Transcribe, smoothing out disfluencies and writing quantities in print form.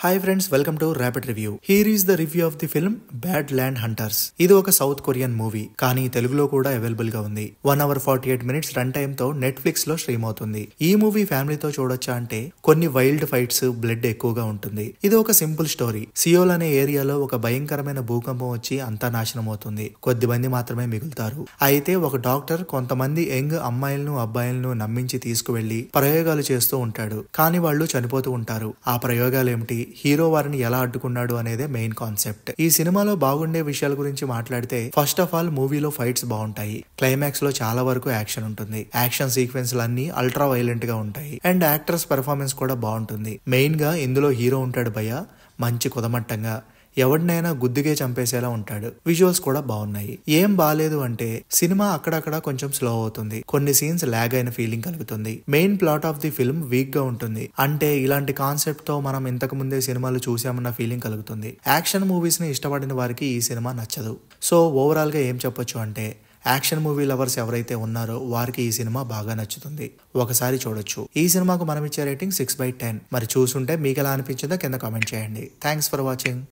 Hi friends, welcome to rapid review. Here is the review of the film bad land hunters. ఇది ఒక south Korean movie, కానీ తెలుగులో కూడా available గా ఉంది. 1 hour 48 minutes రన్ టైమ్ తో నెట్ఫ్లిక్స్ లో స్ట్రీమ్ అవుతుంది. ఈ మూవీ ఫ్యామిలీతో చూడొచ్చా అంటే కొన్ని వైల్డ్ ఫైట్స్, బ్లడ్ ఎక్కువగా ఉంటుంది. ఇది ఒక సింపుల్ స్టోరీ. సియోల్ అనే ఏరియాలో ఒక భయంకరమైన భూకంపం వచ్చి అంతా నాశనం అవుతుంది. కొద్దిమంది మాత్రమే మిగులుతారు. అయితే ఒక డాక్టర్ కొంతమంది యంగ్ అమ్మాయిలను అబ్బాయిలను నమ్మించి తీసుకువెళ్లి ప్రయోగాలు చేస్తూ ఉంటాడు. కానీ వాళ్ళు చనిపోతూ ఉంటారు. ఆ ప్రయోగాలు ఏమిటి, హీరో వారిని ఎలా అడ్డుకున్నాడు అనేదే మెయిన్ కాన్సెప్ట్. ఈ సినిమాలో బాగుండే విషయాల గురించి మాట్లాడితే, ఫస్ట్ ఆఫ్ ఆల్ మూవీలో ఫైట్స్ బాగుంటాయి. క్లైమాక్స్ లో చాలా వరకు యాక్షన్ ఉంటుంది. యాక్షన్ సీక్వెన్స్ అన్ని అల్ట్రా వైలెంట్ గా ఉంటాయి. అండ్ యాక్టర్స్ పెర్ఫార్మెన్స్ కూడా బాగుంటుంది. మెయిన్ గా ఇందులో హీరో ఉంటాడు భయ్య, మంచి కుదమట్టంగా ఎవడినైనా గుద్దుగే చంపేసేలా ఉంటాడు. విజువల్స్ కూడా బాగున్నాయి. ఏం బాలేదు అంటే సినిమా అక్కడక్కడ కొంచెం స్లో అవుతుంది. కొన్ని సీన్స్ లాగ్ అయిన ఫీలింగ్ కలుగుతుంది. Main plot of the film week గా ఉంటుంది. అంటే ఇలాంటి కాన్సెప్ట్ తో మనం ఇంతకు ముందే సినిమాలు చూసామన్న ఫీలింగ్ కలుగుతుంది. యాక్షన్ మూవీస్ ని ఇష్టపడిన వారికి ఈ సినిమా నచ్చదు. సో ఓవరాల్ గా ఏం చెప్పొచ్చు అంటే, యాక్షన్ మూవీ లవర్స్ ఎవరైతే ఉన్నారో వారికి ఈ సినిమా బాగా నచ్చుతుంది. ఒకసారి చూడొచ్చు. ఈ సినిమాకు మనం ఇచ్చే రేటింగ్ 6/10. మరి చూసుంటే మీకు ఎలా అనిపించిందో కింద కామెంట్ చేయండి. Thanks for watching.